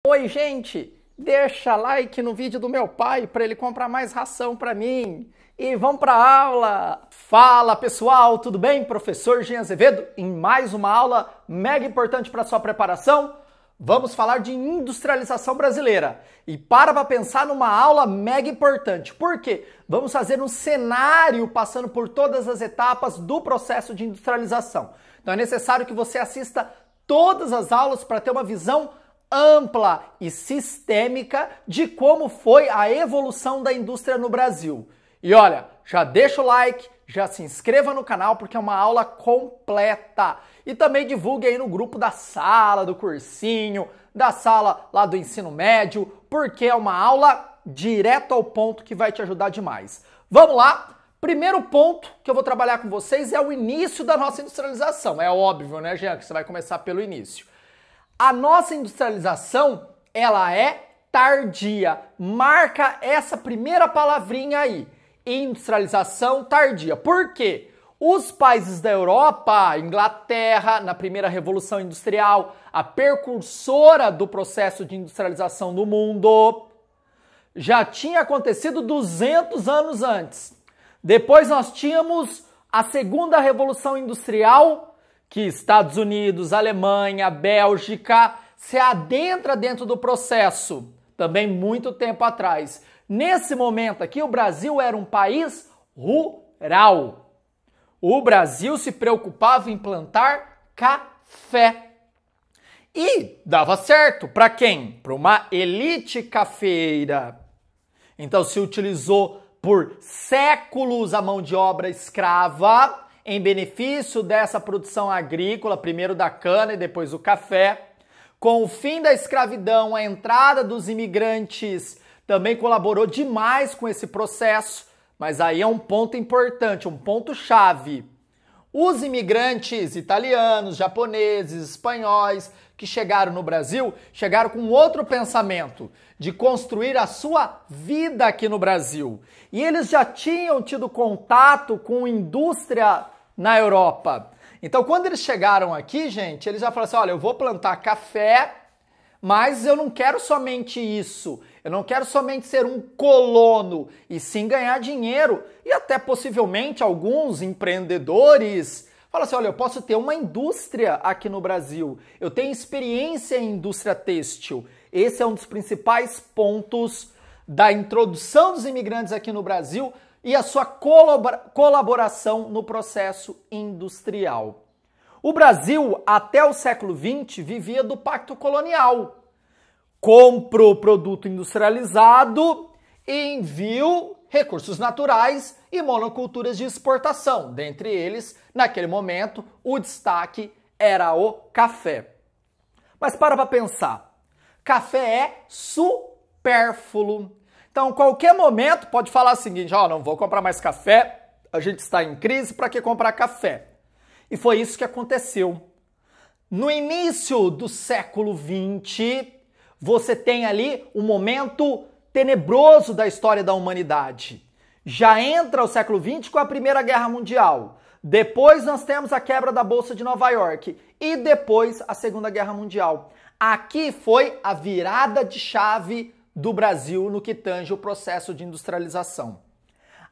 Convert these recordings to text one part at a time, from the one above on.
Oi, gente! Deixa like no vídeo do meu pai para ele comprar mais ração para mim. E vamos para a aula! Fala, pessoal! Tudo bem? Professor Jean Azevedo em mais uma aula mega importante para sua preparação. Vamos falar de industrialização brasileira. E para pensar numa aula mega importante. Por quê? Vamos fazer um cenário passando por todas as etapas do processo de industrialização. Então é necessário que você assista todas as aulas para ter uma visão ampla e sistêmica de como foi a evolução da indústria no Brasil. E olha, já deixa o like, já se inscreva no canal porque é uma aula completa. E também divulgue aí no grupo da sala, do cursinho, da sala lá do ensino médio, porque é uma aula direto ao ponto que vai te ajudar demais. Vamos lá? Primeiro ponto que eu vou trabalhar com vocês é o início da nossa industrialização. É óbvio, né, Jean, que você vai começar pelo início. A nossa industrialização, ela é tardia. Marca essa primeira palavrinha aí. Industrialização tardia. Por quê? Os países da Europa, Inglaterra, na primeira Revolução Industrial, a precursora do processo de industrialização no mundo, já tinha acontecido 200 anos antes. Depois nós tínhamos a segunda Revolução Industrial, que Estados Unidos, Alemanha, Bélgica se adentra dentro do processo, também muito tempo atrás. Nesse momento aqui, o Brasil era um país rural. O Brasil se preocupava em plantar café. E dava certo para quem? Para uma elite cafeeira. Então se utilizou por séculos a mão de obra escrava, em benefício dessa produção agrícola, primeiro da cana e depois do café. Com o fim da escravidão, a entrada dos imigrantes também colaborou demais com esse processo, mas aí é um ponto importante, um ponto-chave. Os imigrantes italianos, japoneses, espanhóis que chegaram no Brasil, chegaram com outro pensamento, de construir a sua vida aqui no Brasil. E eles já tinham tido contato com indústria na Europa. Então, quando eles chegaram aqui, gente, eles já falaram assim, olha, eu vou plantar café, mas eu não quero somente isso. Eu não quero somente ser um colono, e sim ganhar dinheiro. E até possivelmente alguns empreendedores falam assim, olha, eu posso ter uma indústria aqui no Brasil. Eu tenho experiência em indústria têxtil. Esse é um dos principais pontos da introdução dos imigrantes aqui no Brasil e a sua colaboração no processo industrial. O Brasil, até o século XX, vivia do pacto colonial. Compro o produto industrializado e envio recursos naturais e monoculturas de exportação. Dentre eles, naquele momento, o destaque era o café. Mas para pensar, café é supérfluo. Então, qualquer momento pode falar o seguinte, ó, não vou comprar mais café, a gente está em crise, para que comprar café? E foi isso que aconteceu. No início do século XX, você tem ali um momento tenebroso da história da humanidade. Já entra o século XX com a Primeira Guerra Mundial. Depois nós temos a quebra da Bolsa de Nova York. E depois a Segunda Guerra Mundial. Aqui foi a virada de chave do Brasil no que tange o processo de industrialização.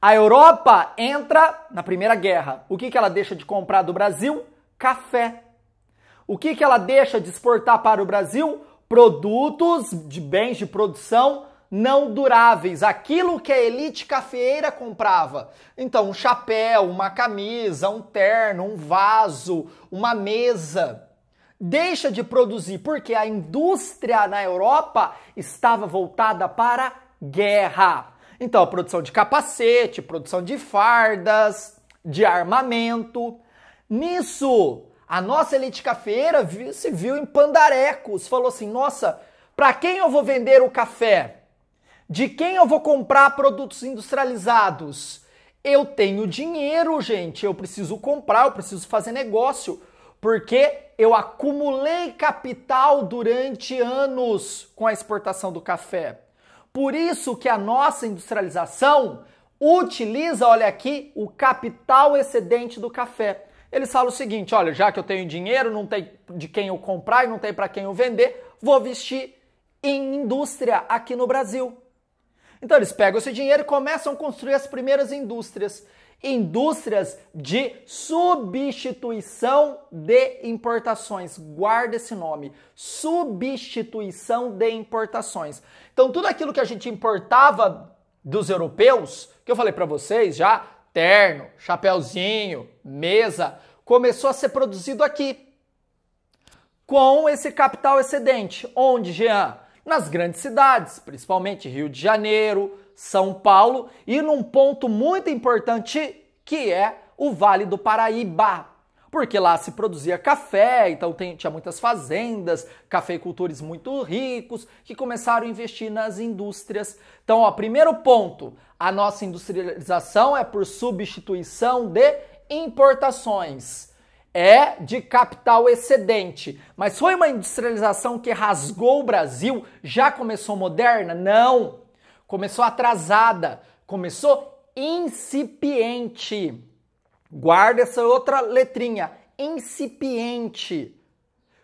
A Europa entra na Primeira Guerra. O que ela deixa de comprar do Brasil? Café. O que ela deixa de exportar para o Brasil? Produtos de bens de produção não duráveis. Aquilo que a elite cafeeira comprava. Então, um chapéu, uma camisa, um terno, um vaso, uma mesa. Deixa de produzir porque a indústria na Europa estava voltada para guerra. Então, a produção de capacete, produção de fardas, de armamento. Nisso, a nossa elite cafeeira se viu em pandarecos. Falou assim, nossa, para quem eu vou vender o café? De quem eu vou comprar produtos industrializados? Eu tenho dinheiro, gente. Eu preciso comprar, eu preciso fazer negócio. Porque eu acumulei capital durante anos com a exportação do café. Por isso que a nossa industrialização utiliza, olha aqui, o capital excedente do café. Eles falam o seguinte, olha, já que eu tenho dinheiro, não tem de quem eu comprar e não tem para quem eu vender, vou investir em indústria aqui no Brasil. Então eles pegam esse dinheiro e começam a construir as primeiras indústrias. Indústrias de substituição de importações. Guarda esse nome. Substituição de importações. Então tudo aquilo que a gente importava dos europeus, que eu falei para vocês já, terno, chapéuzinho, mesa, começou a ser produzido aqui. Com esse capital excedente. Onde, Jean? Nas grandes cidades, principalmente Rio de Janeiro, São Paulo e num ponto muito importante que é o Vale do Paraíba. Porque lá se produzia café, então tinha muitas fazendas, cafeicultores muito ricos que começaram a investir nas indústrias. Então, ó, primeiro ponto, a nossa industrialização é por substituição de importações. É de capital excedente. Mas foi uma industrialização que rasgou o Brasil? Já começou moderna? Não. Começou atrasada. Começou incipiente. Guarda essa outra letrinha. Incipiente.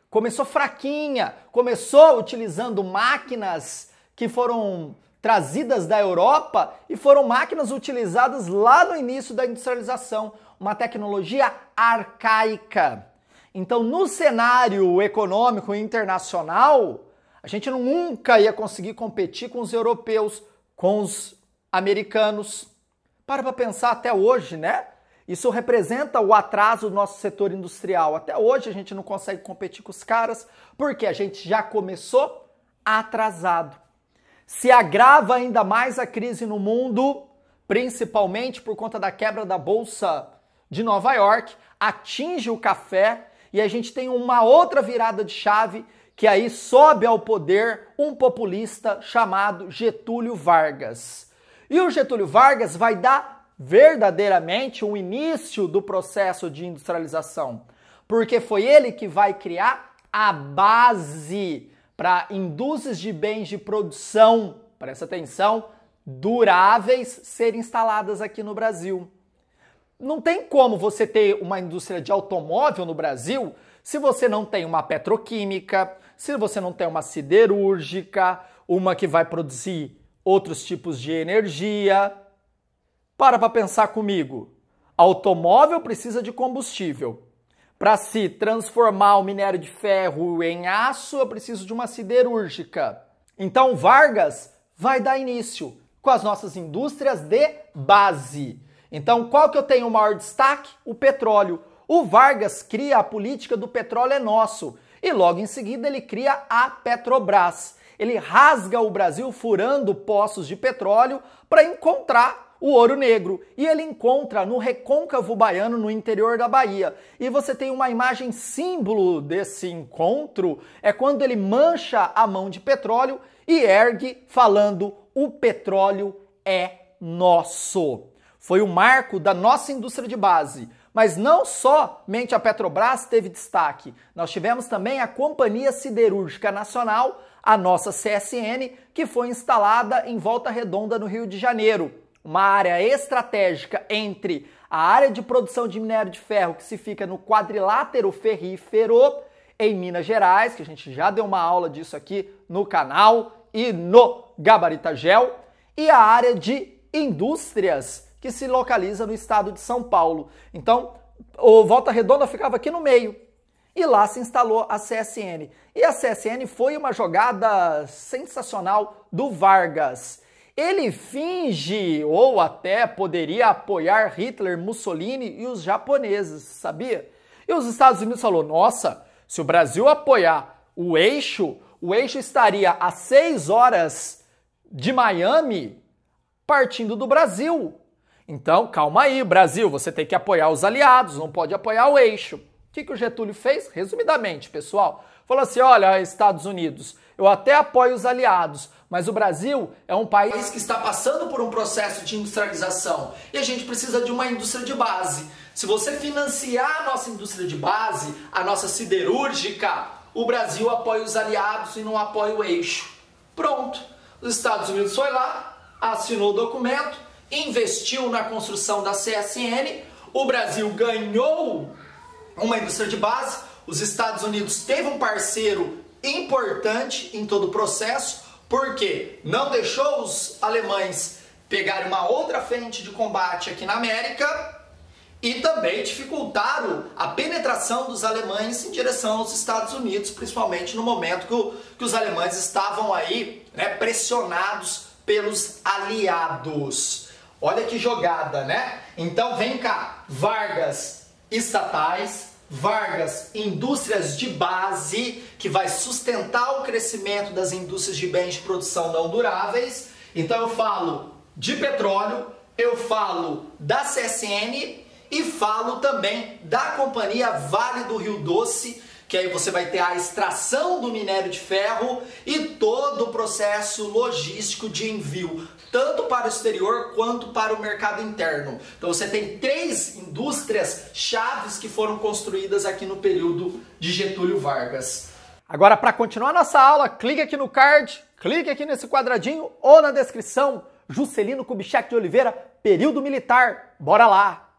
Começou fraquinha. Começou utilizando máquinas que foram trazidas da Europa e foram máquinas utilizadas lá no início da industrialização. Uma tecnologia arcaica. Então, no cenário econômico internacional, a gente nunca ia conseguir competir com os europeus, com os americanos. Para pensar até hoje, né? Isso representa o atraso do nosso setor industrial. Até hoje a gente não consegue competir com os caras porque a gente já começou atrasado. Se agrava ainda mais a crise no mundo, principalmente por conta da quebra da Bolsa de Nova York, atinge o café e a gente tem uma outra virada de chave que aí sobe ao poder um populista chamado Getúlio Vargas. E o Getúlio Vargas vai dar verdadeiramente um início do processo de industrialização, porque foi ele que vai criar a base para indústrias de bens de produção, presta atenção, duráveis serem instaladas aqui no Brasil. Não tem como você ter uma indústria de automóvel no Brasil se você não tem uma petroquímica, se você não tem uma siderúrgica, uma que vai produzir outros tipos de energia. Para pensar comigo. Automóvel precisa de combustível. Para se transformar o minério de ferro em aço, eu preciso de uma siderúrgica. Então Vargas vai dar início com as nossas indústrias de base. Então, qual que eu tenho o maior destaque? O petróleo. O Vargas cria a política do petróleo é nosso. E logo em seguida ele cria a Petrobras. Ele rasga o Brasil furando poços de petróleo para encontrar o ouro negro. E ele encontra no Recôncavo Baiano, no interior da Bahia. E você tem uma imagem símbolo desse encontro, é quando ele mancha a mão de petróleo e ergue falando: o petróleo é nosso. Foi o marco da nossa indústria de base. Mas não somente a Petrobras teve destaque. Nós tivemos também a Companhia Siderúrgica Nacional, a nossa CSN, que foi instalada em Volta Redonda, no Rio de Janeiro. Uma área estratégica entre a área de produção de minério de ferro, que se fica no quadrilátero ferrífero, em Minas Gerais, que a gente já deu uma aula disso aqui no canal e no Gabaritagel, e a área de indústrias, que se localiza no estado de São Paulo. Então, o Volta Redonda ficava aqui no meio. E lá se instalou a CSN. E a CSN foi uma jogada sensacional do Vargas. Ele finge, ou até poderia apoiar Hitler, Mussolini e os japoneses, sabia? E os Estados Unidos falou: nossa, se o Brasil apoiar o eixo estaria a 6 horas de Miami, partindo do Brasil. Então, calma aí, Brasil, você tem que apoiar os aliados, não pode apoiar o eixo. O que o Getúlio fez? Resumidamente, pessoal, falou assim: olha, Estados Unidos, eu até apoio os aliados, mas o Brasil é um país que está passando por um processo de industrialização e a gente precisa de uma indústria de base. Se você financiar a nossa indústria de base, a nossa siderúrgica, o Brasil apoia os aliados e não apoia o eixo. Pronto. Os Estados Unidos foi lá, assinou o documento, investiu na construção da CSN, o Brasil ganhou uma indústria de base, os Estados Unidos teve um parceiro importante em todo o processo, porque não deixou os alemães pegarem uma outra frente de combate aqui na América e também dificultaram a penetração dos alemães em direção aos Estados Unidos, principalmente no momento que os alemães estavam aí, né, pressionados pelos aliados. Olha que jogada, né? Então vem cá, Vargas estatais, Vargas indústrias de base, que vai sustentar o crescimento das indústrias de bens de produção não duráveis. Então eu falo de petróleo, eu falo da CSN e falo também da Companhia Vale do Rio Doce, que aí você vai ter a extração do minério de ferro e todo o processo logístico de envio, tanto para o exterior quanto para o mercado interno. Então você tem 3 indústrias chaves que foram construídas aqui no período de Getúlio Vargas. Agora, para continuar nossa aula, clique aqui no card, clique aqui nesse quadradinho ou na descrição. Juscelino Kubitschek de Oliveira, período militar. Bora lá!